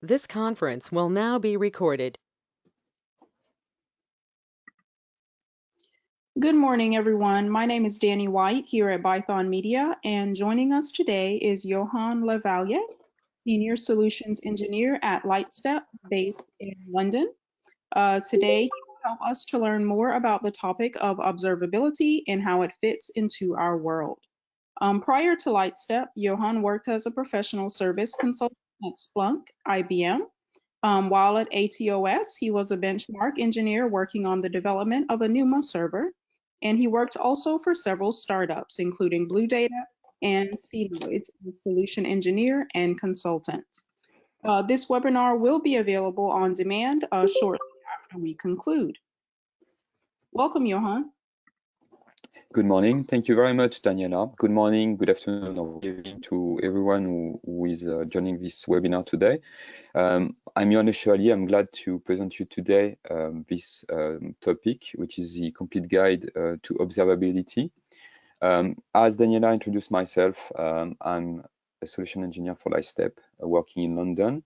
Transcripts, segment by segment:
This conference will now be recorded. Good morning, everyone. My name is Danny White here at Python Media, and joining us today is Yoann Lechevallier, Senior Solutions Engineer at Lightstep, based in London. Today, he will help us to learn more about the topic of observability and how it fits into our world. Prior to Lightstep, Yoann worked as a professional service consultant at Splunk, IBM. While at ATOS, he was a benchmark engineer working on the development of a NUMA server, and he worked also for several startups, including Blue Data and Celoids, as solution engineer and consultant. This webinar will be available on demand shortly after we conclude. Welcome, Yoann. Good morning. Thank you very much, Daniela. Good morning, good afternoon, or good evening to everyone who is joining this webinar today. I'm Yoann Lechevallier. I'm glad to present you today this topic, which is the complete guide to observability. As Daniela introduced myself, I'm a solution engineer for Lightstep, working in London.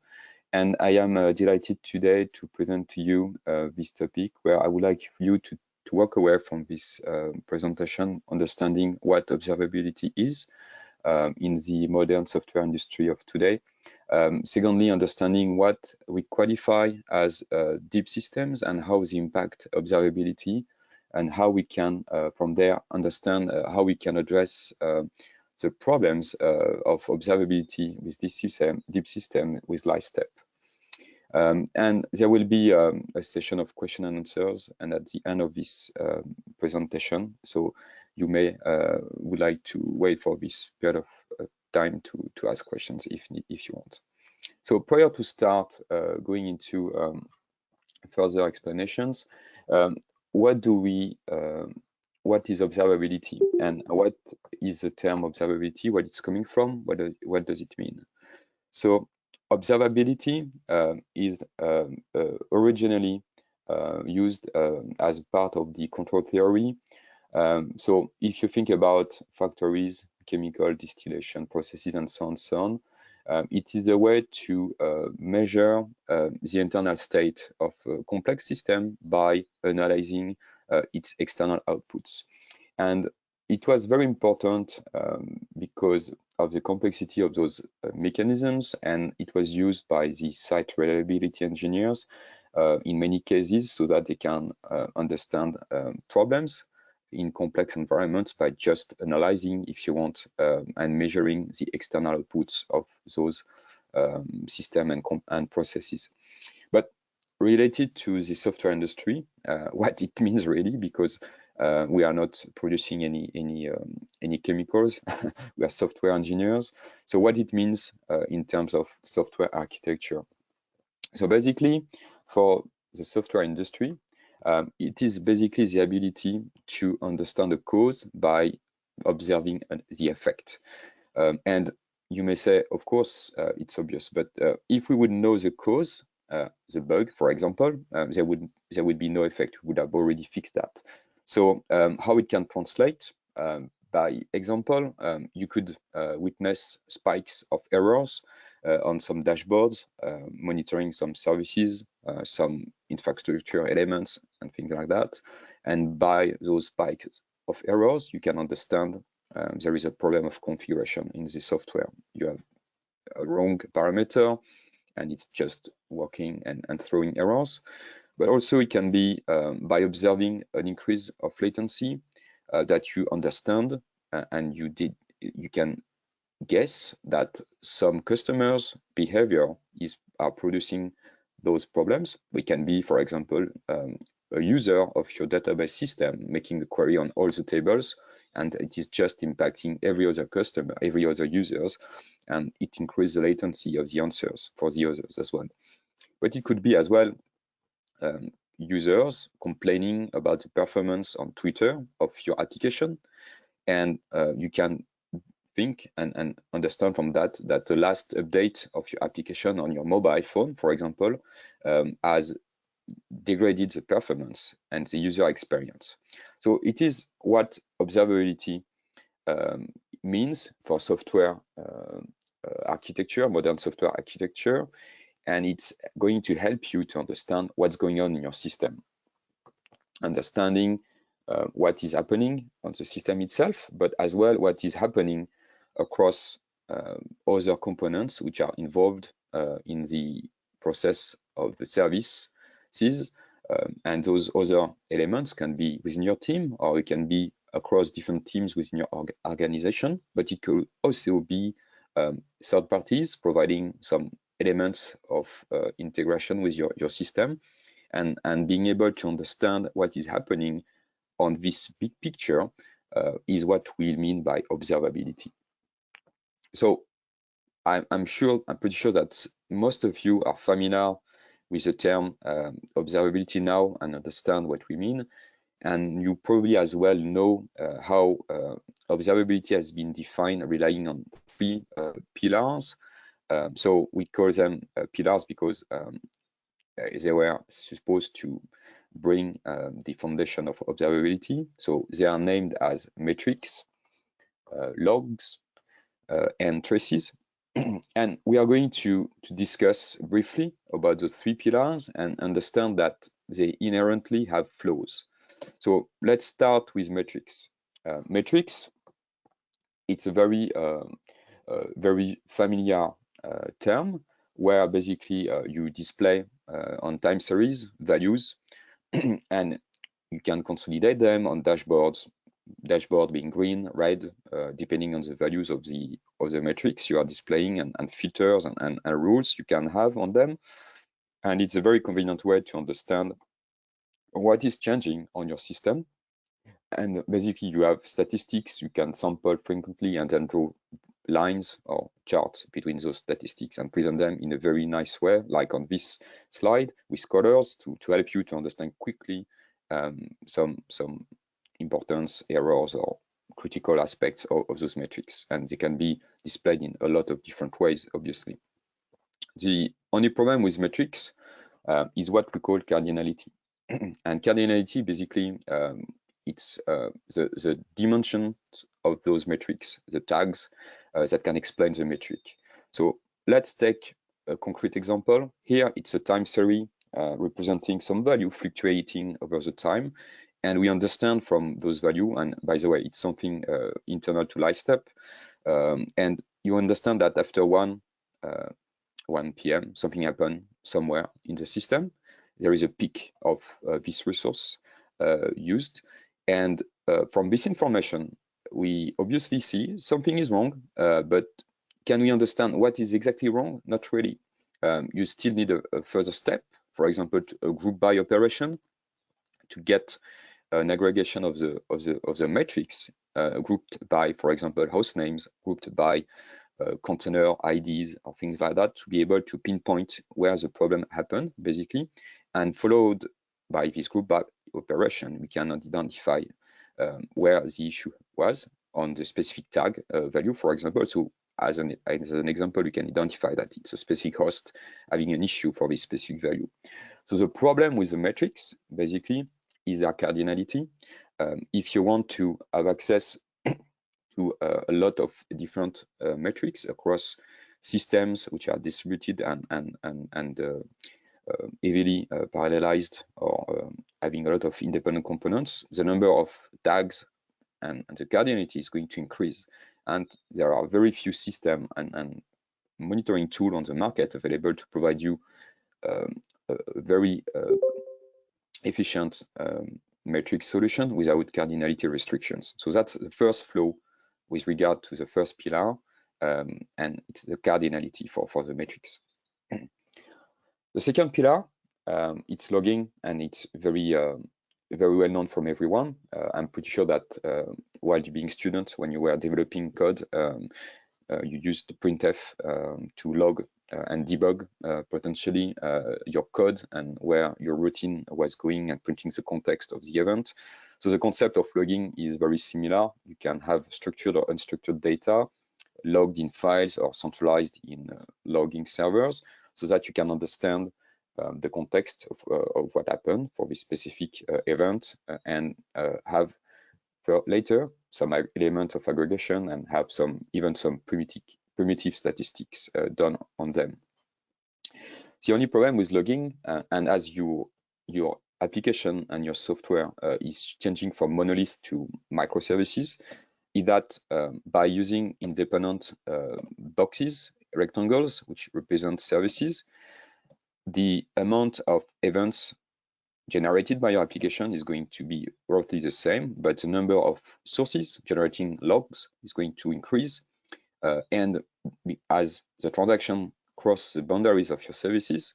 And I am delighted today to present to you this topic, where I would like you to walk away from this presentation understanding what observability is in the modern software industry of today. Secondly, understanding what we qualify as deep systems and how they impact observability, and how we can, from there, understand how we can address the problems of observability with this deep system with Lightstep. And there will be a session of question and answers, and at the end of this presentation, so you may would like to wait for this period of time to ask questions if you want. So prior to start going into further explanations, what is observability, and what is the term observability, where it's coming from, what does it mean? So observability is originally used as part of the control theory. So if you think about factories, chemical distillation processes, and so on, it is the way to measure the internal state of a complex system by analyzing its external outputs. And it was very important because of the complexity of those mechanisms, and it was used by the site reliability engineers in many cases, so that they can understand problems in complex environments by just analyzing, if you want, and measuring the external outputs of those systems and processes. But related to the software industry, what it means really, because we are not producing any chemicals. We are software engineers. So what it means in terms of software architecture. So basically, for the software industry, it is basically the ability to understand the cause by observing the effect. And you may say, of course, it's obvious, but if we would know the cause, the bug, for example, there would be no effect. We would have already fixed that. So how it can translate, by example, you could witness spikes of errors on some dashboards, monitoring some services, some infrastructure elements, and things like that. And by those spikes of errors, you can understand there is a problem of configuration in the software. You have a wrong parameter, and it's just working and throwing errors. But also it can be by observing an increase of latency that you understand, and you can guess that some customers' behavior are producing those problems. We can be, for example, a user of your database system making a query on all the tables, and it is just impacting every other customer, every other users, and it increases the latency of the answers for the others as well. But it could be as well users complaining about the performance on Twitter of your application, and you can think and understand from that the last update of your application on your mobile phone, for example, has degraded the performance and the user experience. So it is what observability means for software architecture, modern software architecture. and it's going to help you to understand what's going on in your system, understanding what is happening on the system itself, but as well what is happening across other components which are involved in the process of the services. And those other elements can be within your team, or it can be across different teams within your organization, but it could also be third parties providing some elements of integration with your system, and being able to understand what is happening on this big picture is what we mean by observability. So I'm pretty sure that most of you are familiar with the term observability now and understand what we mean. And you probably as well know how observability has been defined relying on three pillars. So we call them pillars because they were supposed to bring the foundation of observability. So they are named as metrics, logs, and traces. And we are going to discuss briefly about those three pillars and understand that they inherently have flaws. So let's start with metrics. Metrics, it's a very familiar term where basically you display on time series values and you can consolidate them on dashboards, dashboard being green, red, depending on the values of the metrics you are displaying, and filters and rules you can have on them. And it's a very convenient way to understand what is changing on your system. And basically you have statistics you can sample frequently and then draw lines or charts between those statistics and present them in a very nice way, like on this slide with colors to help you to understand quickly some importance, errors, or critical aspects of those metrics. And they can be displayed in a lot of different ways, obviously. The only problem with metrics is what we call cardinality. And cardinality, basically, it's the dimensions of those metrics, the tags that can explain the metric. So let's take a concrete example. Here, it's a time series representing some value fluctuating over the time. And we understand from those values, and by the way, it's something internal to Lightstep, and you understand that after 1 p.m., something happened somewhere in the system. There is a peak of this resource used. And from this information, we obviously see something is wrong, but can we understand what is exactly wrong? Not really. You still need a further step, for example, a group by operation to get an aggregation of the metrics grouped by, for example, host names, grouped by container IDs or things like that, to be able to pinpoint where the problem happened, basically, and followed by this group by operation, we can identify where the issue was on the specific tag value, for example. So as an example, we can identify that it's a specific host having an issue for this specific value. So the problem with the metrics, basically, is their cardinality. If you want to have access to a lot of different metrics across systems which are distributed and heavily parallelized, or having a lot of independent components, the number of tags and the cardinality is going to increase. And there are very few systems and monitoring tools on the market available to provide you a very efficient metric solution without cardinality restrictions. So that's the first flaw with regard to the first pillar, and it's the cardinality for the metrics. The second pillar, it's logging, and it's very well known from everyone. I'm pretty sure that while you being student, when you were developing code, you used printf to log and debug potentially your code and where your routine was going, and printing the context of the event. So the concept of logging is very similar. You can have structured or unstructured data logged in files or centralized in logging servers, so that you can understand the context of what happened for this specific event, and have later some elements of aggregation, and have even some primitive statistics done on them. The only problem with logging, and as your application and your software is changing from monolith to microservices, is that by using independent boxes, rectangles, which represent services, the amount of events generated by your application is going to be roughly the same, but the number of sources generating logs is going to increase. And as the transaction cross the boundaries of your services,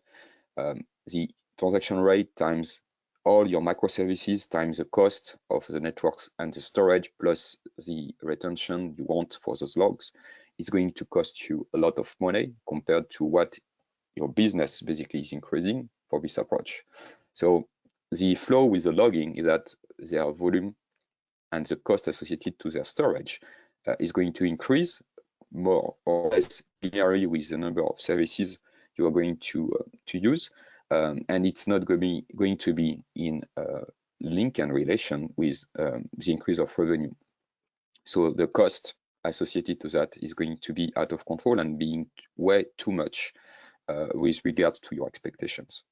the transaction rate times all your microservices times the cost of the networks and the storage plus the retention you want for those logs is going to cost you a lot of money compared to what your business basically is increasing for this approach. So the flow with the logging is that their volume and the cost associated to their storage is going to increase more or less linearly with the number of services you are going to use, and it's not going to be in link and relation with the increase of revenue. So the cost associated to that is going to be out of control and being way too much with regards to your expectations.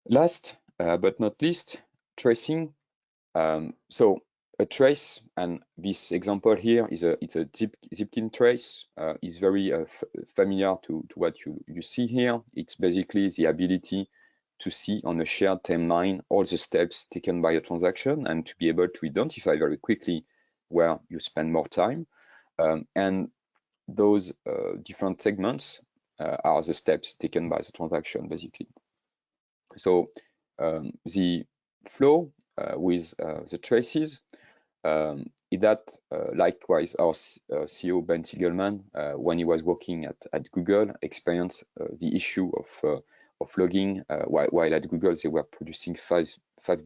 Last but not least, tracing. So a trace, and this example here is it's a Zipkin trace, is very familiar to what you see here. It's basically the ability to see on a shared timeline all the steps taken by a transaction and to be able to identify very quickly where you spend more time. And those different segments are the steps taken by the transaction, basically. So the flow with the traces is that likewise our CEO Ben Tiegelman, when he was working at Google, experienced the issue of logging. While at Google they were producing 5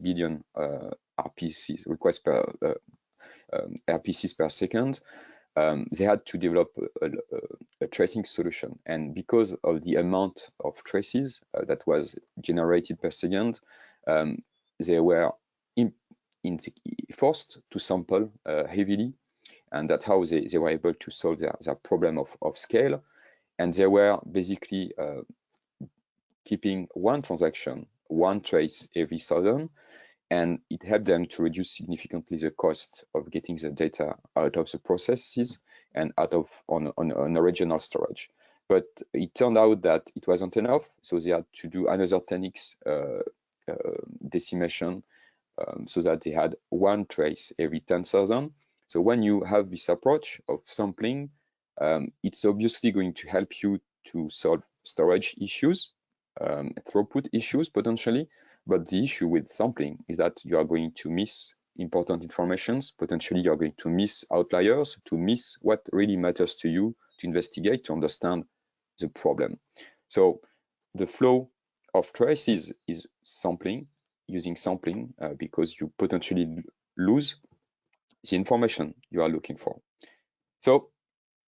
billion RPCs requests per RPCs per second. They had to develop a tracing solution, and because of the amount of traces that was generated per second, they were forced to sample heavily, and that's how they were able to solve their problem of scale. And they were basically keeping one transaction, one trace every 1,000, and it helped them to reduce significantly the cost of getting the data out of the processes and out of on original storage. But it turned out that it wasn't enough, so they had to do another 10x decimation, so that they had one trace every 10,000. So when you have this approach of sampling, it's obviously going to help you to solve storage issues, throughput issues potentially. But the issue with sampling is that you are going to miss important informations. Potentially, you're going to miss outliers, to miss what really matters to you, to investigate, to understand the problem. So the flow of traces is sampling, using sampling, because you potentially lose the information you are looking for. So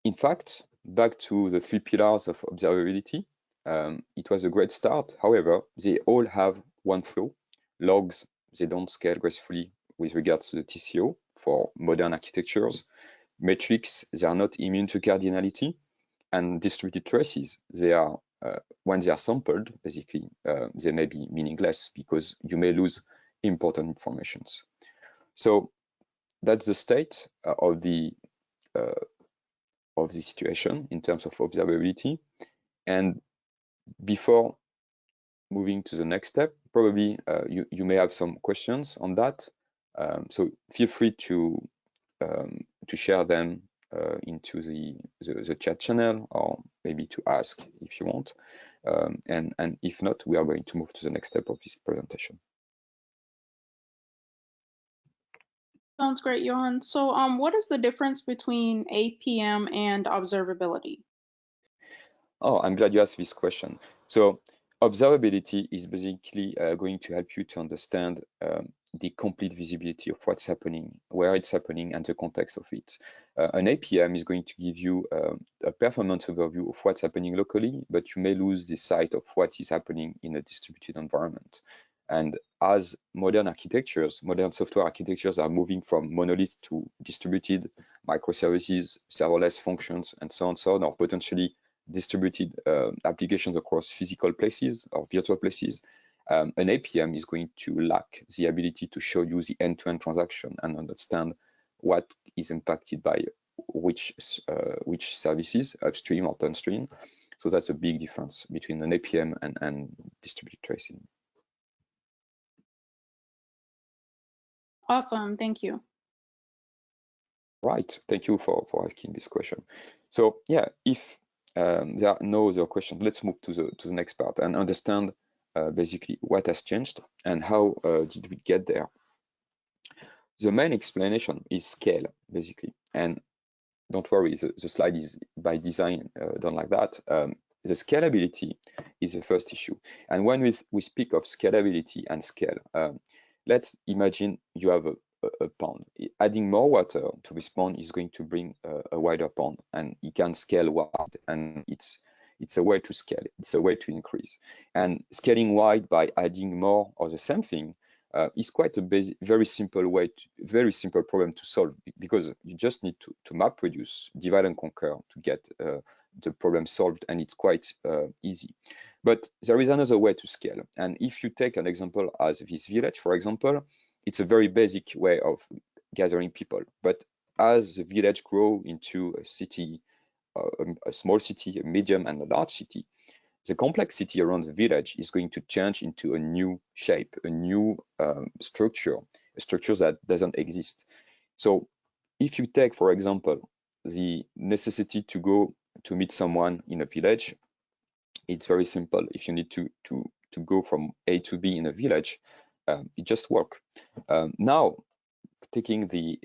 in fact, back to the 3 pillars of observability, it was a great start. However, they all have one flow. Logs, they don't scale gracefully with regards to the TCO for modern architectures. Metrics, they are not immune to cardinality. And distributed traces, they are, when they are sampled, basically, they may be meaningless because you may lose important informations. So that's the state of the situation in terms of observability. And before moving to the next step, probably you may have some questions on that. So feel free to share them into the chat channel, or maybe to ask if you want. And if not, we are going to move to the next step of this presentation. Sounds great, Yoann. So what is the difference between APM and observability? Oh, I'm glad you asked this question. So observability is basically going to help you to understand the complete visibility of what's happening, where it's happening, and the context of it. An APM is going to give you a performance overview of what's happening locally, but you may lose the sight of what is happening in a distributed environment. And as modern architectures, modern software architectures are moving from monolith to distributed microservices, serverless functions, and so on, or potentially distributed applications across physical places or virtual places, an APM is going to lack the ability to show you the end-to-end transaction and understand what is impacted by which services, upstream or downstream. So that's a big difference between an APM and distributed tracing. Awesome, thank you. Right, thank you for asking this question. So yeah, if there are no other questions, let's move to the next part and understand basically what has changed and how did we get there. The main explanation is scale, basically, and don't worry, the slide is by design done like that. The scalability is the first issue, and when we speak of scalability and scale, let's imagine you have a pond. Adding more water to this pond is going to bring a wider pond, and it can scale wide, and it's a way to scale. It's a way to increase. And scaling wide by adding more of the same thing is quite a very simple problem to solve, because you just need to map reduce, divide and conquer to get the problem solved, and it's quite easy. But there is another way to scale, and if you take an example as this village, for example, it's a very basic way of gathering people. But as the village grow into a city, a small city, a medium and a large city, the complexity around the village is going to change into a new shape, a new structure, a structure that doesn't exist. So if you take, for example, the necessity to go to meet someone in a village, it's very simple. If you need to go from A to B in a village, it just works. Now, taking the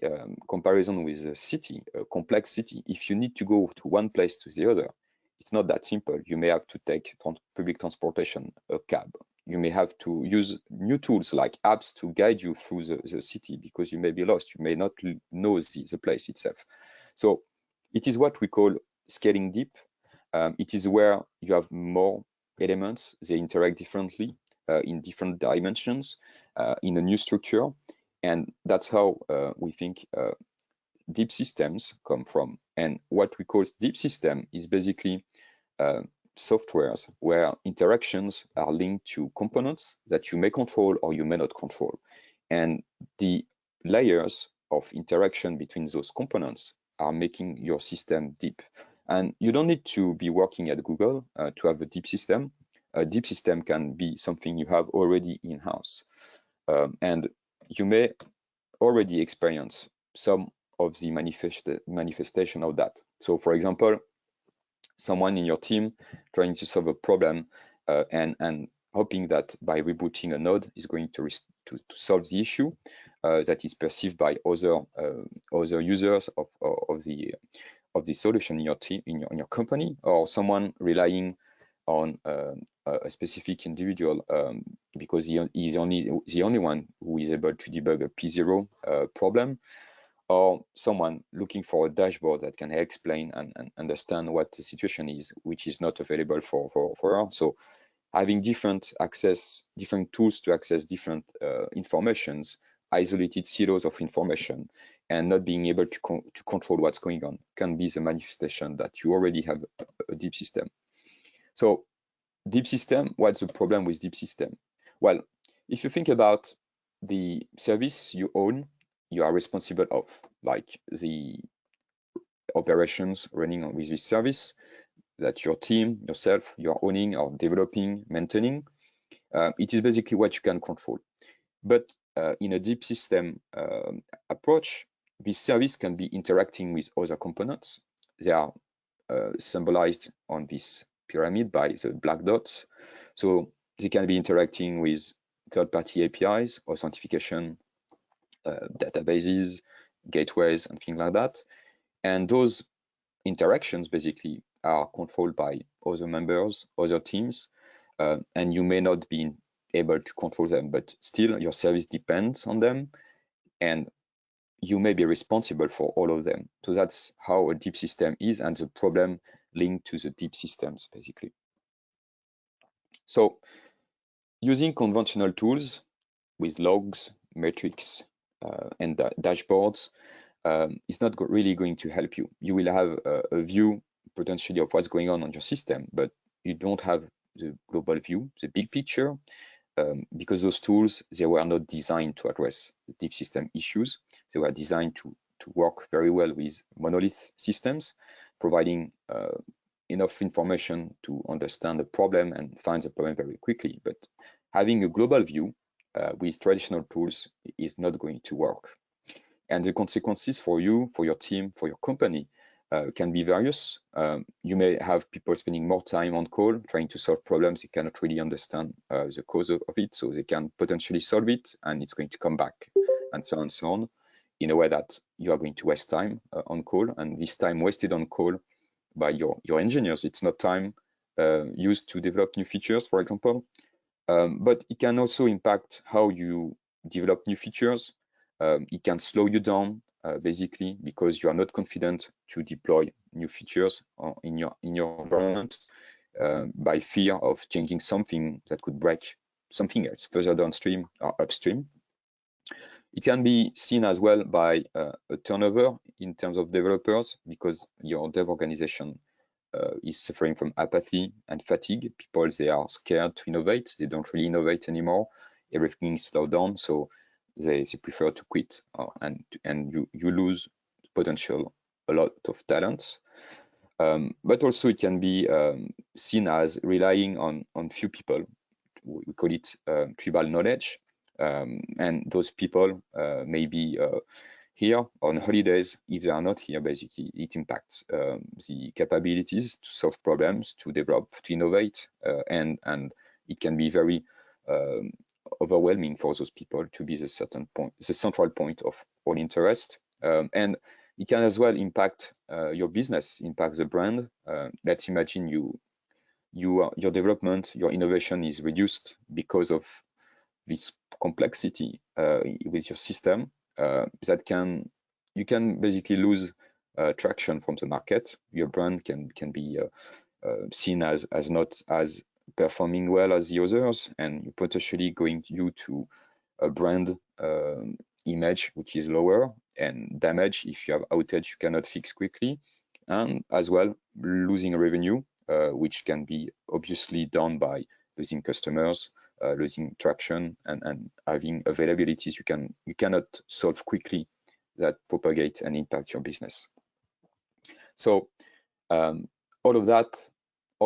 comparison with a city, a complex city, if you need to go to one place to the other, it's not that simple. You may have to take public transportation, a cab. You may have to use new tools like apps to guide you through the city, because you may be lost. You may not know the place itself. So it is what we call scaling deep. It is where you have more elements. They interact differently in different dimensions in a new structure. And that's how we think deep systems come from. And what we call deep system is basically softwares where interactions are linked to components that you may control or you may not control. And the layers of interaction between those components are making your system deep. And you don't need to be working at Google to have a deep system. A deep system can be something you have already in-house. And you may already experience some of the manifestation of that. So for example, someone in your team trying to solve a problem and hoping that by rebooting a node is going to solve the issue that is perceived by other users of the solution in your team, in your company, or someone relying on a specific individual because he's the only one who is able to debug a P0 problem, or someone looking for a dashboard that can explain and understand what the situation is, which is not available for her. So having different tools to access different informations, isolated silos of information, and not being able to control what's going on can be the manifestation that you already have a deep system. So deep system, what's the problem with deep system? Well, if you think about the service you own, you are responsible of, like the operations running with this service that your team, yourself, you're owning or developing, maintaining. It is basically what you can control. But in a deep system approach, this service can be interacting with other components. They are symbolized on this pyramid by the black dots. So they can be interacting with third-party APIs, authentication, databases, gateways, and things like that. And those interactions basically are controlled by other members, other teams, and you may not be able to control them, but still your service depends on them, and you may be responsible for all of them. So that's how a deep system is, and the problem linked to the deep systems, basically. So using conventional tools with logs, metrics, and dashboards is not really going to help you. You will have a view potentially of what's going on your system, but you don't have the global view, the big picture, because those tools, they were not designed to address the deep system issues. They were designed to work very well with monolith systems, providing enough information to understand the problem and find the problem very quickly. But having a global view with traditional tools is not going to work. And the consequences for you, for your team, for your company can be various. You may have people spending more time on call trying to solve problems they cannot really understand the cause of it, so they can potentially solve it and it's going to come back, and so on, in a way that you are going to waste time on call. And this time wasted on call by your engineers, it's not time used to develop new features, for example. But it can also impact how you develop new features. It can slow you down, basically, because you are not confident to deploy new features in your environment by fear of changing something that could break something else further downstream or upstream. It can be seen as well by a turnover in terms of developers, because your dev organization is suffering from apathy and fatigue. People, they are scared to innovate. They don't really innovate anymore. Everything is slowed down, so they prefer to quit, and you lose potential, a lot of talents. But also it can be seen as relying on few people. We call it tribal knowledge, and those people may be here on holidays. If they are not here, basically it impacts the capabilities to solve problems, to develop, to innovate, and it can be very overwhelming for those people to be the central point of all interest. And it can as well impact your business, impact the brand. Let's imagine your development, your innovation is reduced because of this complexity with your system. You can basically lose traction from the market. Your brand can be seen as not as performing well as the others, and you're potentially going to a brand image which is lower and damage if you have outage you cannot fix quickly, and as well losing revenue, which can be obviously done by losing customers, losing traction, and having availabilities you cannot solve quickly that propagate and impact your business. So all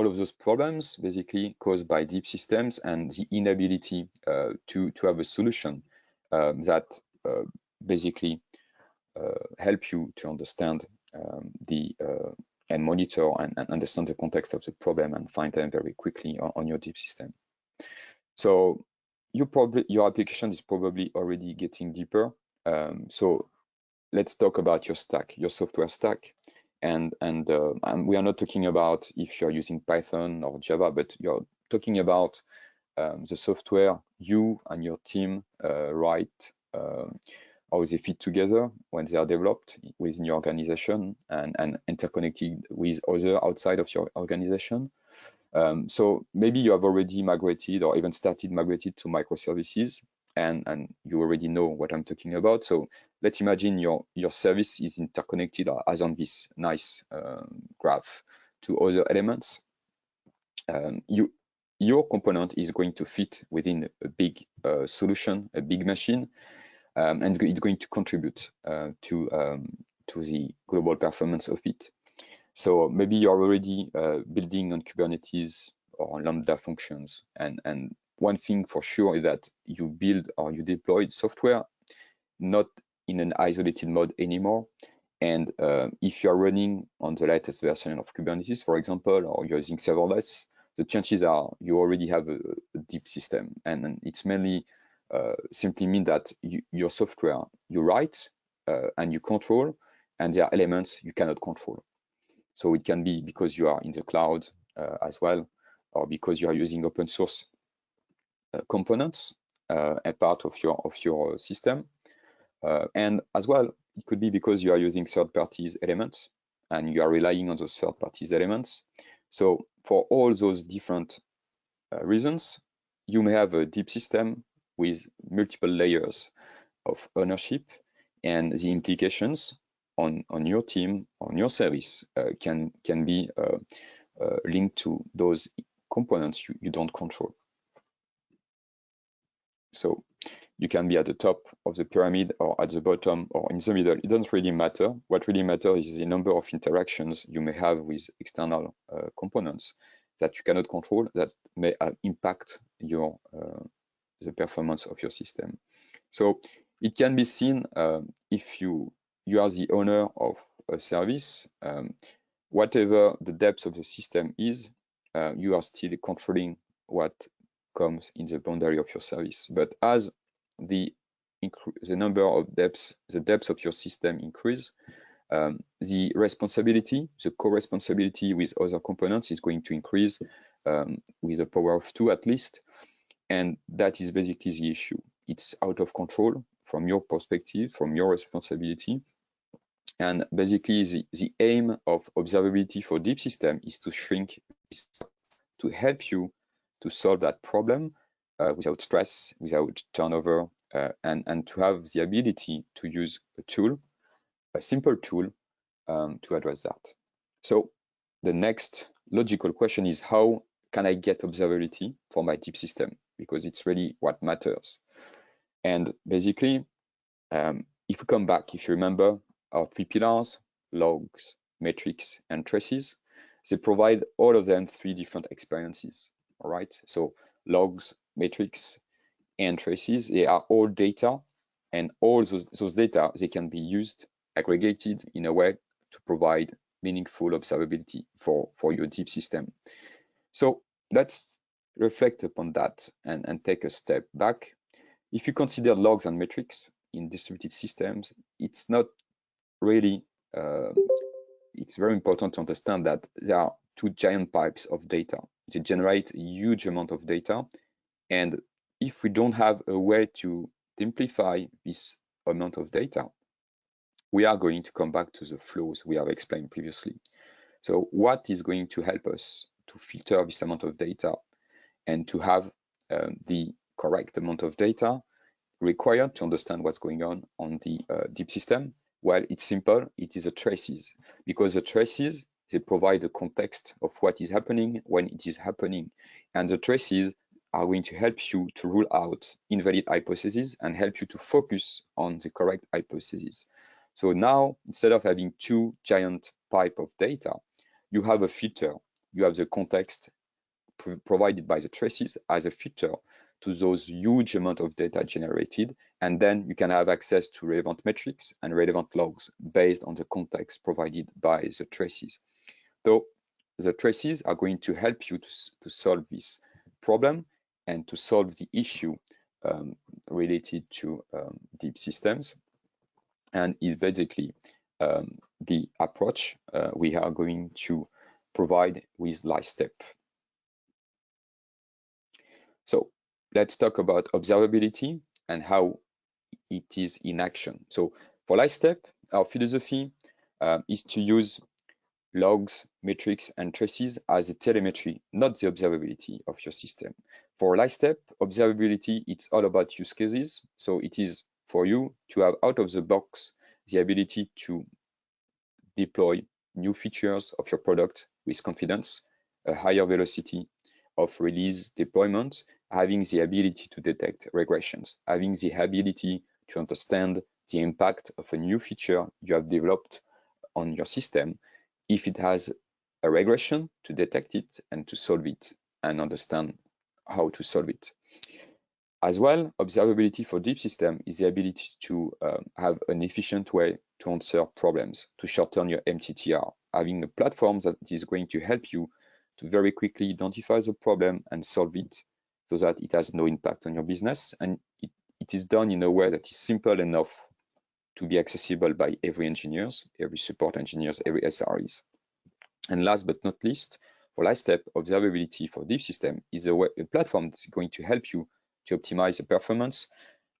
of those problems basically caused by deep systems and the inability to have a solution that basically help you to understand and monitor and understand the context of the problem and find them very quickly on your deep system. So your application is probably already getting deeper. So let's talk about your stack, your software stack. And we are not talking about if you're using Python or Java, but you're talking about the software you and your team write, how they fit together when they are developed within your organization and interconnected with other outside of your organization. So maybe you have already migrated or even started migrated to microservices, and you already know what I'm talking about. So let's imagine your service is interconnected as on this nice graph to other elements. Your component is going to fit within a big solution, a big machine, and it's going to contribute to the global performance of it. So maybe you're already building on Kubernetes or on Lambda functions, and one thing for sure is that you build or you deploy software not in an isolated mode anymore. And if you're running on the latest version of Kubernetes, for example, or you're using serverless, the chances are you already have a deep system, and it's mainly simply mean that your software you write and you control, and there are elements you cannot control. So it can be because you are in the cloud as well, or because you are using open source components a part of your system, and as well it could be because you are using third parties elements and you are relying on those third parties elements. So for all those different reasons, you may have a deep system with multiple layers of ownership, and the implications on your team, on your service, can be linked to those components you don't control. So you can be at the top of the pyramid or at the bottom or in the middle. It doesn't really matter. What really matters is the number of interactions you may have with external components that you cannot control that may impact your the performance of your system. So it can be seen if you are the owner of a service, whatever the depth of the system is, you are still controlling what comes in the boundary of your service. But as the number of depths, the depth of your system increase, the responsibility, the co-responsibility with other components is going to increase with a power of 2 at least. And that is basically the issue. It's out of control from your perspective, from your responsibility. And basically the aim of observability for deep system is to shrink this, to help you to solve that problem without stress, without turnover, and to have the ability to use a tool, a simple tool, to address that. So the next logical question is, how can I get observability for my deep system? Because it's really what matters. And basically, if we come back, if you remember our 3 pillars, logs, metrics, and traces, they provide all of them 3 different experiences, all right? So logs, metrics, and traces, they are all data, and all those data, they can be used, aggregated in a way to provide meaningful observability for your deep system. So let's reflect upon that and take a step back. If you consider logs and metrics in distributed systems, it's not really, it's very important to understand that there are 2 giant pipes of data. They generate a huge amount of data. And if we don't have a way to simplify this amount of data, we are going to come back to the flows we have explained previously. So what is going to help us to filter this amount of data and to have the correct amount of data required to understand what's going on the deep system? Well, it's simple. It is the traces, because the traces, they provide the context of what is happening when it is happening. And the traces are going to help you to rule out invalid hypotheses and help you to focus on the correct hypothesis. So now, instead of having 2 giant pipe of data, you have a filter. You have the context provided by the traces as a filter to those huge amount of data generated, and then you can have access to relevant metrics and relevant logs based on the context provided by the traces. So the traces are going to help you to solve this problem and to solve the issue related to deep systems, and is basically the approach we are going to provide with Lightstep. So let's talk about observability and how it is in action. So for Lightstep, our philosophy is to use logs, metrics, and traces as a telemetry, not the observability of your system. For Lightstep, observability, it's all about use cases. So it is for you to have out of the box the ability to deploy new features of your product with confidence, a higher velocity of release deployment, having the ability to detect regressions, having the ability to understand the impact of a new feature you have developed on your system, if it has a regression, to detect it and to solve it and understand how to solve it. As well, observability for deep system is the ability to have an efficient way to answer problems, to shorten your MTTR, having a platform that is going to help you to very quickly identify the problem and solve it so that it has no impact on your business, and it is done in a way that is simple enough to be accessible by every engineers, every support engineers, every SREs. And last but not least, for Lightstep, observability for deep system is a platform that's going to help you to optimize the performance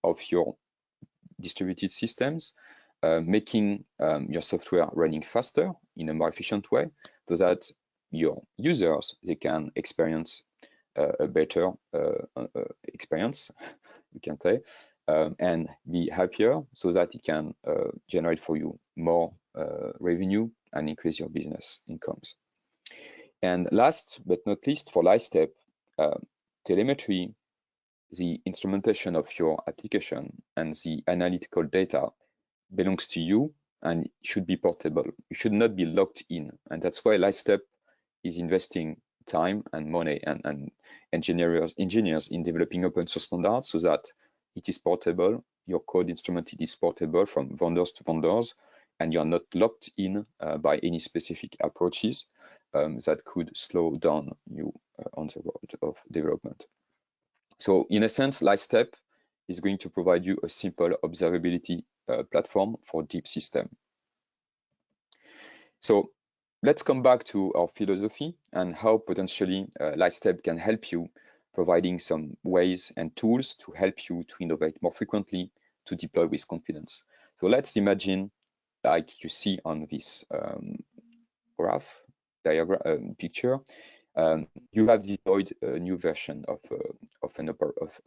of your distributed systems, making your software running faster in a more efficient way, so that your users, they can experience a better experience, we can say, and be happier so that it can generate for you more revenue and increase your business incomes. And last but not least, for Lightstep, telemetry, the instrumentation of your application and the analytical data belongs to you and should be portable. You should not be locked in. And that's why Lightstep is investing time and money and engineers in developing open source standards so that it is portable. Your code instrumented is portable from vendors to vendors, and you're not locked in by any specific approaches that could slow down you on the road of development. So in a sense, Lightstep is going to provide you a simple observability platform for deep system. So let's come back to our philosophy and how potentially Lightstep can help you, providing some ways and tools to help you to innovate more frequently, to deploy with confidence. So let's imagine, like you see on this graph, diagram, picture, you have deployed a new version of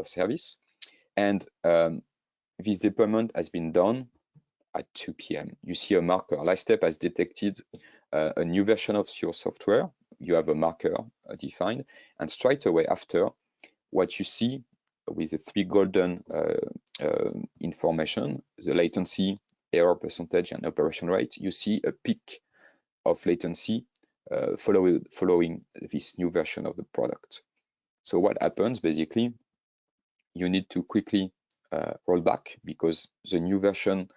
service, and this deployment has been done at 2 p.m. You see a marker. Lightstep has detected a new version of your software. You have a marker defined, and straight away after, what you see with the 3 golden information, the latency, error percentage, and operation rate, you see a peak of latency following this new version of the product. So what happens, basically, you need to quickly roll back because the new version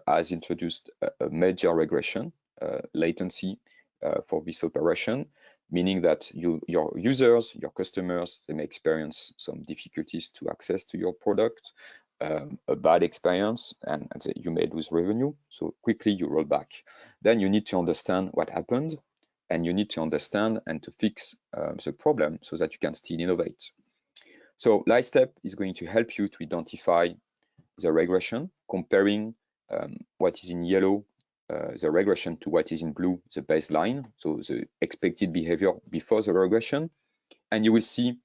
has introduced a major regression latency for this operation, meaning that your users, your customers, they may experience some difficulties to access to your product, a bad experience, and you may lose revenue. So quickly you roll back. Then you need to understand what happened, and you need to understand and to fix the problem so that you can still innovate. So Lightstep is going to help you to identify the regression, comparing what is in yellow, the regression, to what is in blue, the baseline, so the expected behavior before the regression. And you will see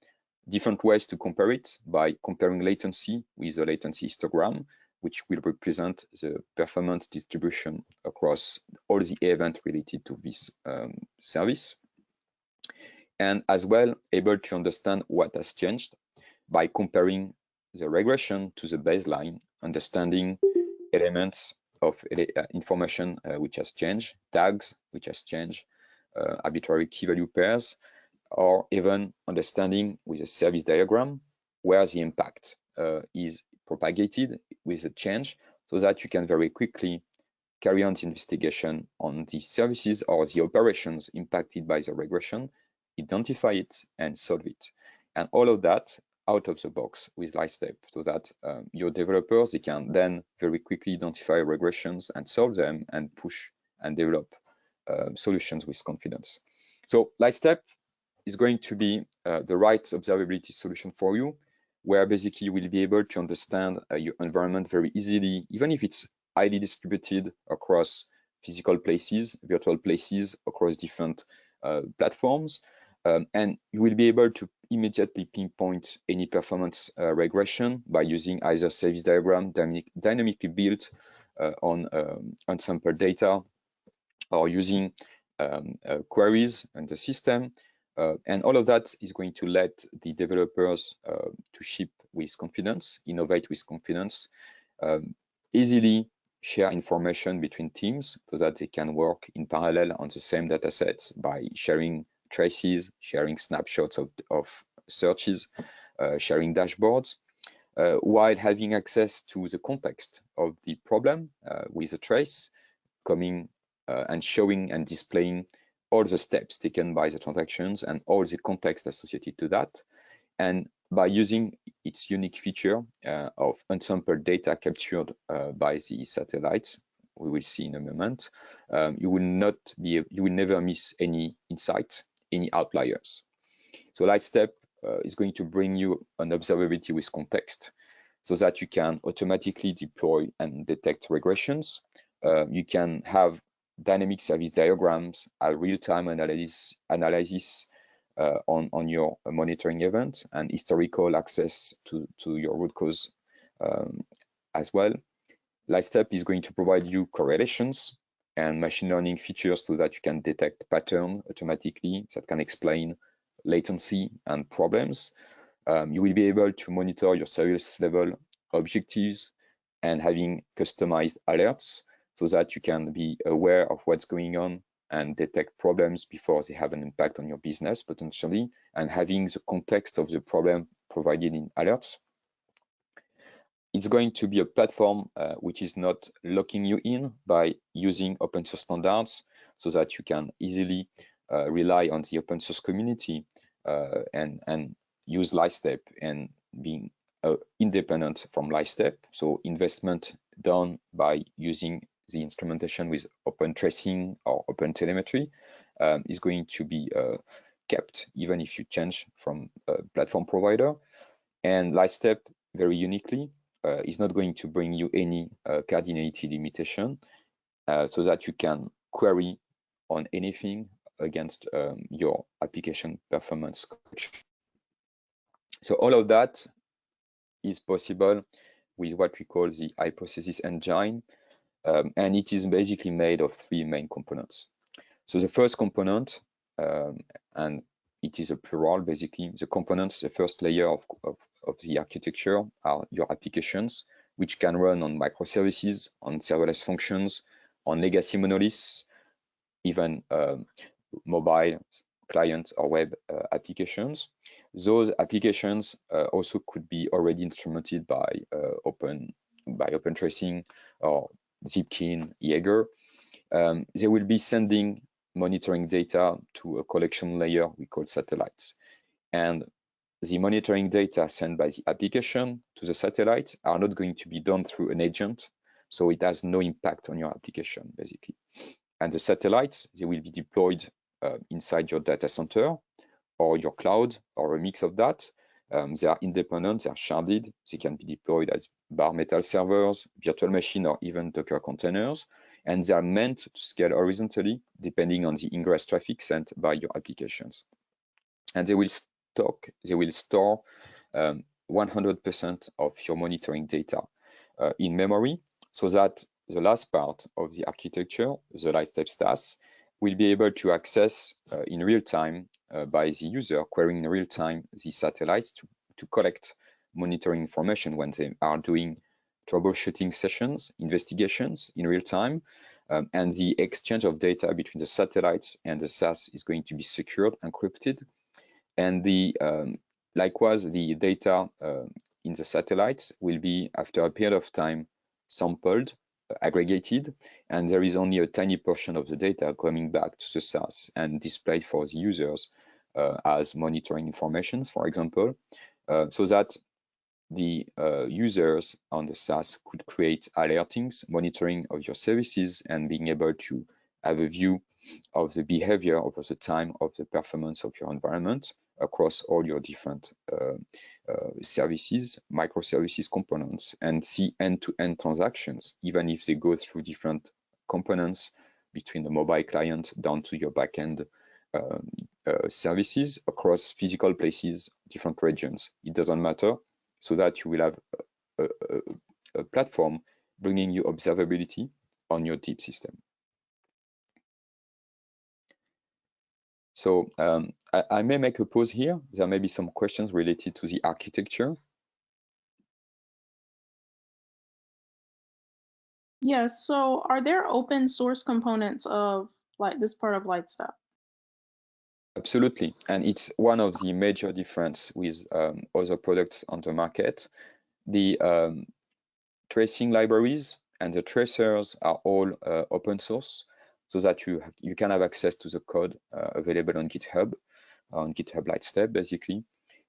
different ways to compare it by comparing latency with a latency histogram, which will represent the performance distribution across all the events related to this service. And as well, able to understand what has changed by comparing the regression to the baseline, understanding elements of information which has changed, tags which has changed, arbitrary key value pairs, or even understanding with a service diagram where the impact is propagated with a change, so that you can very quickly carry on the investigation on the services or the operations impacted by the regression, identify it and solve it. And all of that out of the box with Lightstep, so that your developers, they can then very quickly identify regressions and solve them and push and develop solutions with confidence. So Lightstep is going to be the right observability solution for you, where basically you will be able to understand your environment very easily, even if it's highly distributed across physical places, virtual places, across different platforms. And you will be able to immediately pinpoint any performance regression by using either service diagram dynamically built on unsampled data, or using queries in the system. And all of that is going to let the developers to ship with confidence, innovate with confidence, easily share information between teams so that they can work in parallel on the same data sets by sharing traces, sharing snapshots of searches, sharing dashboards, while having access to the context of the problem with a trace, coming and showing and displaying all the steps taken by the transactions and all the context associated to that. And by using its unique feature of unsampled data captured by the satellites, we will see in a moment, you will never miss any insight, any outliers. So Lightstep is going to bring you an observability with context, so that you can automatically deploy and detect regressions. You can have dynamic service diagrams, real-time analysis on your monitoring event, and historical access to your root cause as well. Lightstep is going to provide you correlations and machine learning features so that you can detect patterns automatically that can explain latency and problems. You will be able to monitor your service level objectives and having customized alerts so that you can be aware of what's going on and detect problems before they have an impact on your business potentially, and having the context of the problem provided in alerts. It's going to be a platform which is not locking you in by using open source standards so that you can easily rely on the open source community and use Lightstep and being independent from Lightstep. So investment done by using the instrumentation with open tracing or open telemetry is going to be kept even if you change from a platform provider. And Lightstep, very uniquely, is not going to bring you any cardinality limitation so that you can query on anything against your application performance coach. So all of that is possible with what we call the hypothesis engine, and it is basically made of three main components. So the first component, and it is a plural basically, the components, the first layer of the architecture are your applications, which can run on microservices, on serverless functions, on legacy monoliths, even mobile client or web applications. Those applications also could be already instrumented by open tracing or Zipkin, Jaeger. They will be sending monitoring data to a collection layer we call satellites. And the monitoring data sent by the application to the satellite are not going to be done through an agent, so it has no impact on your application, basically. And the satellites, they will be deployed inside your data center or your cloud or a mix of that. They are independent, they are sharded, they can be deployed as bare metal servers, virtual machine, or even Docker containers, and they are meant to scale horizontally depending on the ingress traffic sent by your applications. And they will store 100% of your monitoring data in memory, so that the last part of the architecture, the Lightstep SaaS, will be able to access in real time by the user querying in real time the satellites to collect monitoring information when they are doing troubleshooting sessions, investigations in real time, and the exchange of data between the satellites and the SaaS is going to be secured, encrypted, and likewise the data in the satellites will be, after a period of time, sampled, aggregated, and there is only a tiny portion of the data coming back to the SaaS and displayed for the users as monitoring information, for example, so that the users on the SaaS could create alertings, monitoring of your services, and being able to have a view of the behavior over the time of the performance of your environment across all your different services, microservices components, and see end-to-end transactions, even if they go through different components between the mobile client down to your backend services across physical places, different regions. It doesn't matter, so that you will have a platform bringing you observability on your deep system. So I may make a pause here. There may be some questions related to the architecture. Yes, so are there open source components of like this part of Lightstep? Absolutely, and it's one of the major difference with other products on the market. The tracing libraries and the tracers are all open source, so that you can have access to the code available on GitHub Lightstep, basically.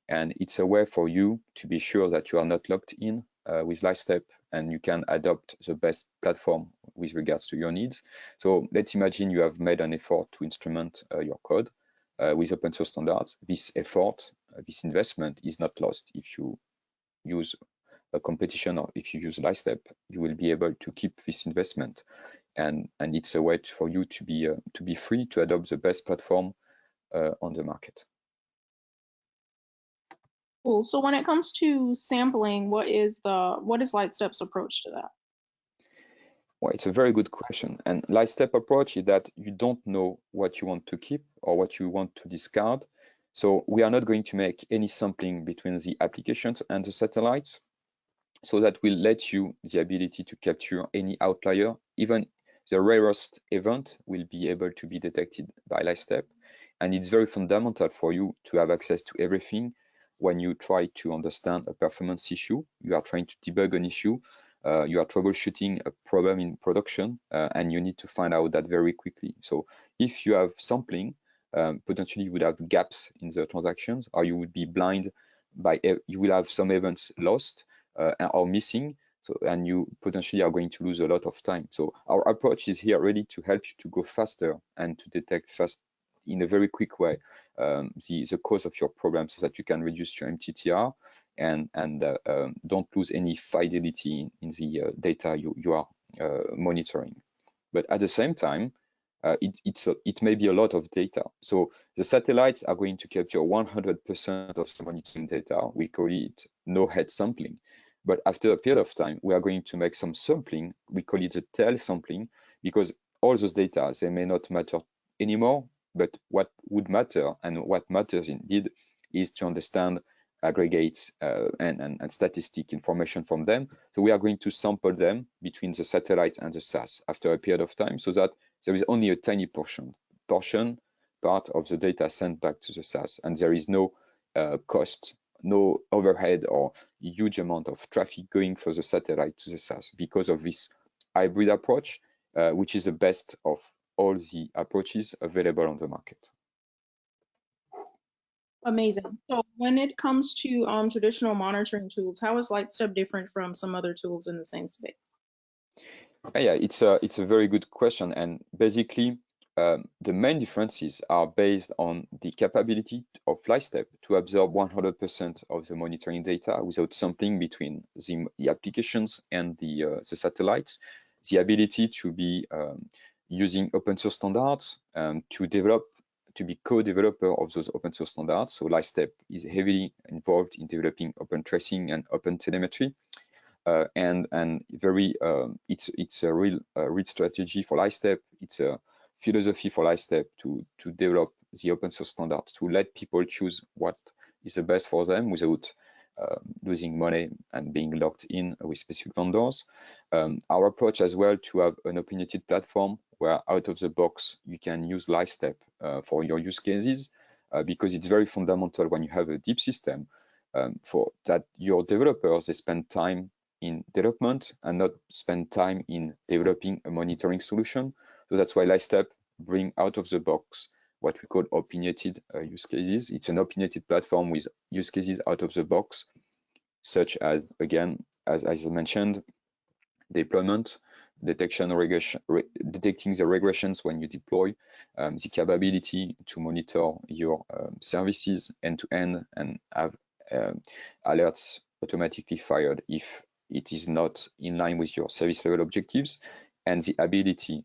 And it's a way for you to be sure that you are not locked in with Lightstep, and you can adopt the best platform with regards to your needs. So let's imagine you have made an effort to instrument your code with open source standards. This effort, this investment is not lost. If you use a competition or if you use Lightstep, you will be able to keep this investment. And it's a way for you to be free to adopt the best platform on the market. Cool. So when it comes to sampling, what is Lightstep's approach to that? Well, it's a very good question. And Lightstep approach is that you don't know what you want to keep or what you want to discard. So we are not going to make any sampling between the applications and the satellites. So that will let you the ability to capture any outlier. Even the rarest event will be able to be detected by Lightstep. And it's very fundamental for you to have access to everything when you try to understand a performance issue. You are trying to debug an issue. You are troubleshooting a problem in production, and you need to find out that very quickly. So if you have sampling, potentially you would have gaps in the transactions, or you would be blind by, you will have some events lost or missing. So, and you potentially are going to lose a lot of time. So our approach is here really to help you to go faster and to detect fast in a very quick way the cause of your problem, so that you can reduce your MTTR and don't lose any fidelity in the data you are monitoring. But at the same time, it may be a lot of data. So the satellites are going to capture 100% of the monitoring data. We call it no-head sampling. But after a period of time, we are going to make some sampling. We call it the tail sampling, because all those data, they may not matter anymore, but what would matter and what matters indeed is to understand aggregates and statistic information from them. So we are going to sample them between the satellites and the SAS after a period of time, so that there is only a tiny part of the data sent back to the SAS, and there is no cost, no overhead or huge amount of traffic going from the satellite to the SAS because of this hybrid approach, which is the best of all the approaches available on the market. Amazing. So when it comes to traditional monitoring tools, how is Lightstep different from some other tools in the same space? Yeah, it's a very good question, and basically the main differences are based on the capability of Lightstep to absorb 100% of the monitoring data without sampling between the applications and the satellites, the ability to be using open source standards to be co-developer of those open source standards. So Lightstep is heavily involved in developing open tracing and open telemetry. And very it's a real strategy for Lightstep. It's a philosophy for Lightstep to develop the open source standards, to let people choose what is the best for them without losing money and being locked in with specific vendors. Our approach as well to have an opinionated platform where out of the box you can use Lightstep for your use cases, because it's very fundamental when you have a deep system for that your developers, they spend time in development and not spend time in developing a monitoring solution. So that's why Lightstep bring out of the box what we call opinionated use cases. It's an opinionated platform with use cases out of the box, such as, again, as I mentioned, deployment, detection, detecting the regressions when you deploy, the capability to monitor your services end-to-end and have alerts automatically fired if it is not in line with your service level objectives, and the ability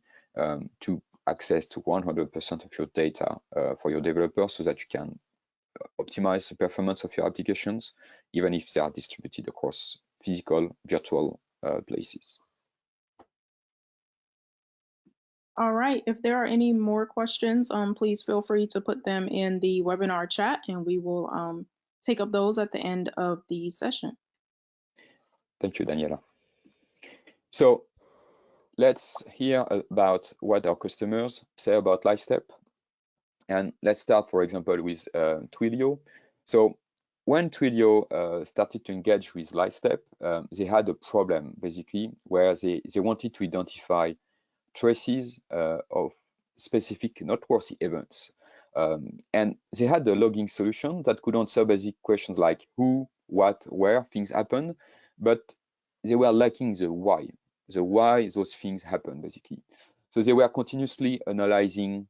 to access to 100% of your data for your developers, so that you can optimize the performance of your applications, even if they are distributed across physical, virtual places. All right, if there are any more questions, please feel free to put them in the webinar chat, and we will take up those at the end of the session. Thank you, Daniela. So let's hear about what our customers say about Lightstep. And let's start, for example, with Twilio. So when Twilio started to engage with Lightstep, they had a problem, basically, where they wanted to identify traces of specific noteworthy events. And they had a logging solution that could answer basic questions like who, what, where things happen, but they were lacking the why those things happen, basically. So they were continuously analyzing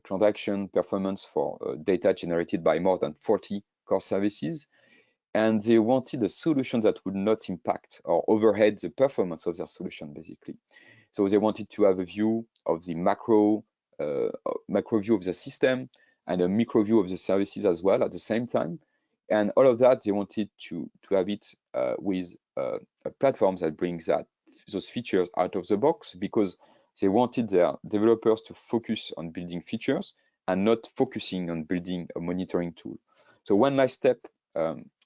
transaction performance for data generated by more than 40 core services, and they wanted a solution that would not impact or overhead the performance of their solution, basically. So they wanted to have a view of the macro view of the system and a micro view of the services as well at the same time. And all of that, they wanted to have it with a platform that brings those features out of the box, because they wanted their developers to focus on building features and not focusing on building a monitoring tool. So when Lightstep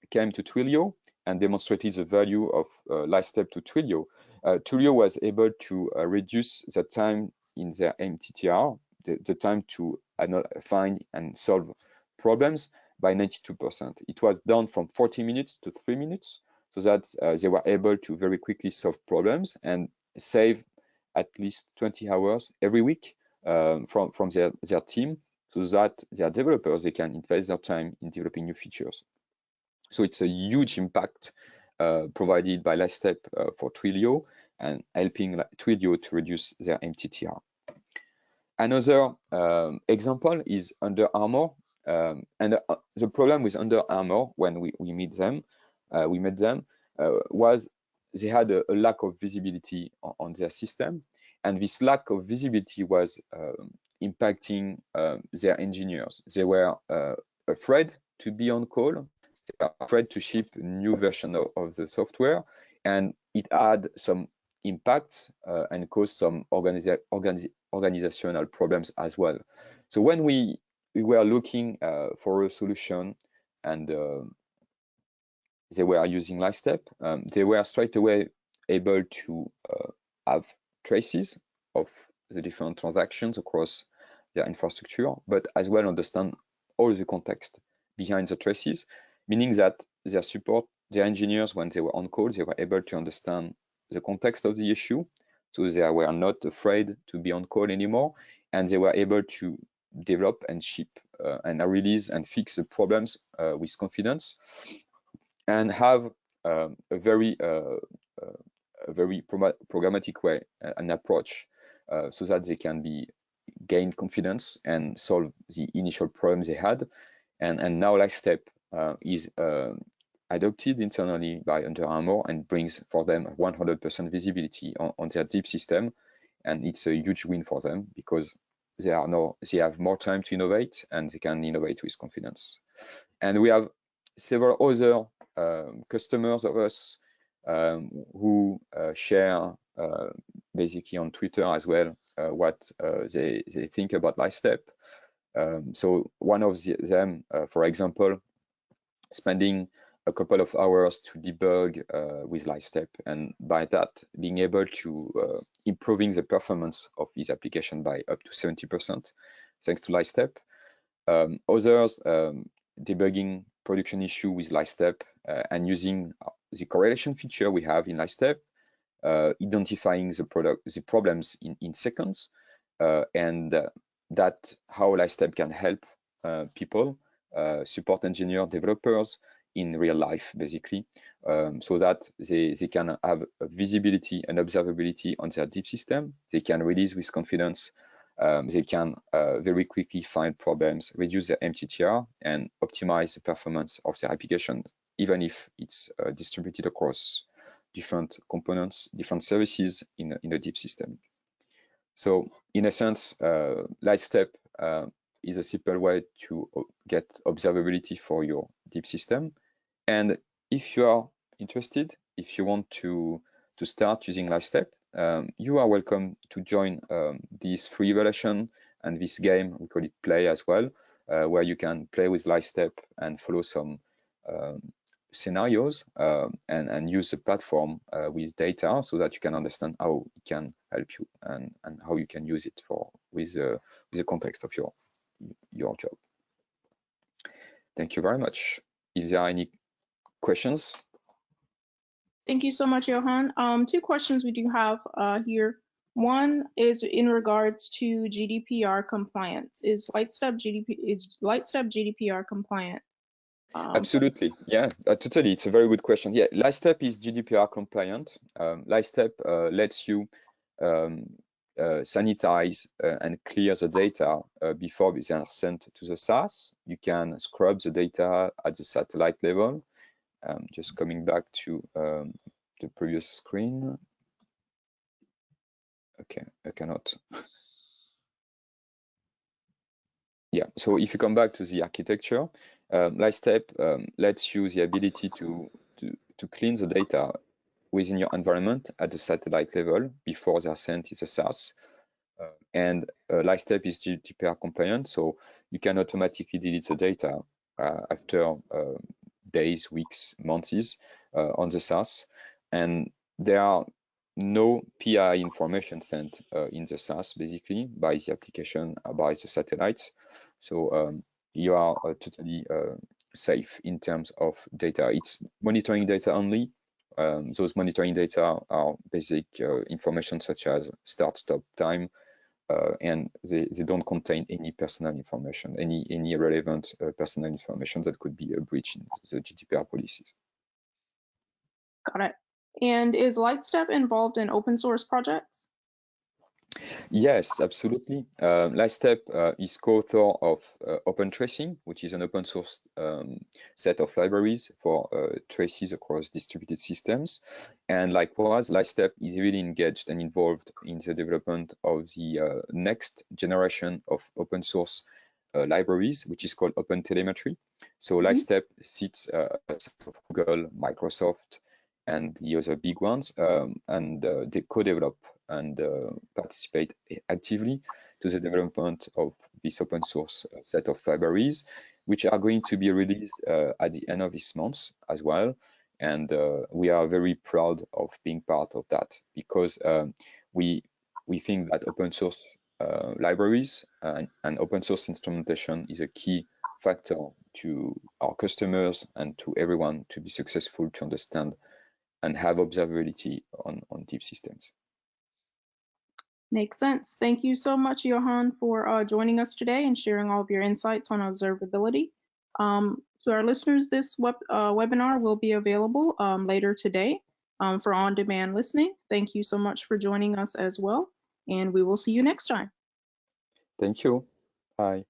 came to Twilio and demonstrated the value of Lightstep to Twilio, Twilio was able to reduce the time in their MTTR, the time to find and solve problems, by 92%. It was down from 40 minutes to 3 minutes, so that they were able to very quickly solve problems and save at least 20 hours every week from their team, so that their developers, they can invest their time in developing new features. So it's a huge impact provided by Lightstep for Twilio, and helping Twilio to reduce their MTTR. Another example is Under Armour. And the problem with Under Armour when we met them was they had a lack of visibility on their system, and this lack of visibility was impacting their engineers. They were afraid to be on call, they were afraid to ship a new version of the software, and it had some impacts and caused some organizational problems as well. So when we were looking for a solution, and they were using Lightstep, they were straight away able to have traces of the different transactions across their infrastructure, but as well understand all the context behind the traces, meaning that their engineers, when they were on call, they were able to understand the context of the issue, so they were not afraid to be on call anymore, and they were able to develop and ship and release and fix the problems with confidence, and have a very programmatic way, an approach, so that they can gain confidence and solve the initial problems they had. And now Lightstep is adopted internally by Under Armour and brings for them 100% visibility on their deep system, and it's a huge win for them, because they have more time to innovate, and they can innovate with confidence. And we have several other customers of us who share basically on Twitter as well what they think about Lightstep. So one of them, for example, spending a couple of hours to debug with Lightstep, and by that being able to improving the performance of his application by up to 70% thanks to Lightstep. Others debugging production issue with Lightstep and using the correlation feature we have in Lightstep, identifying the problems in seconds, and that how Lightstep can help people, support engineer, developers in real life, basically, so that they can have a visibility and observability on their deep system. They can release with confidence. They can very quickly find problems, reduce their MTTR, and optimize the performance of their application, even if it's distributed across different components, different services in a deep system. So in a sense, Lightstep is a simple way to get observability for your deep system. And if you are interested, if you want to start using Lightstep, you are welcome to join this free evaluation and this game, we call it Play as well, where you can play with Lightstep and follow some scenarios and use the platform with data, so that you can understand how it can help you and how you can use it with the context of your job. Thank you very much. If there are any questions. Thank you so much, Yoann. Two questions we do have here. One is in regards to GDPR compliance. Is Lightstep GDPR compliant? Absolutely, yeah, totally. It's a very good question. Yeah, Lightstep is GDPR compliant. Lightstep lets you sanitize and clear the data before they are sent to the SaaS. You can scrub the data at the satellite level. Just coming back to the previous screen. Okay, I cannot. Yeah, so if you come back to the architecture, Lightstep lets you the ability to clean the data within your environment at the satellite level before they are sent to the SaaS. And Lightstep is GDPR compliant, so you can automatically delete the data after days, weeks, months on the SaaS. And there are no PII information sent in the SaaS, basically, by the application, by the satellites. So you are totally safe in terms of data. It's monitoring data only. Those monitoring data are basic information such as start, stop time, and they don't contain any personal information, any relevant personal information that could be a breach in the GDPR policies. Got it. And is Lightstep involved in open source projects? Yes, absolutely. Lightstep is co-author of Open Tracing, which is an open source set of libraries for traces across distributed systems. And likewise, Lightstep is really engaged and involved in the development of the next generation of open source libraries, which is called Open Telemetry. So Lightstep sits of Google, Microsoft, and the other big ones, and they co-develop and participate actively to the development of this open source set of libraries, which are going to be released at the end of this month as well. And we are very proud of being part of that, because we think that open source libraries and open source instrumentation is a key factor to our customers and to everyone to be successful, to understand and have observability on deep systems. Makes sense. Thank you so much, Yoann, for joining us today and sharing all of your insights on observability. To our listeners, this webinar will be available later today for on-demand listening. Thank you so much for joining us as well, and we will see you next time. Thank you. Bye.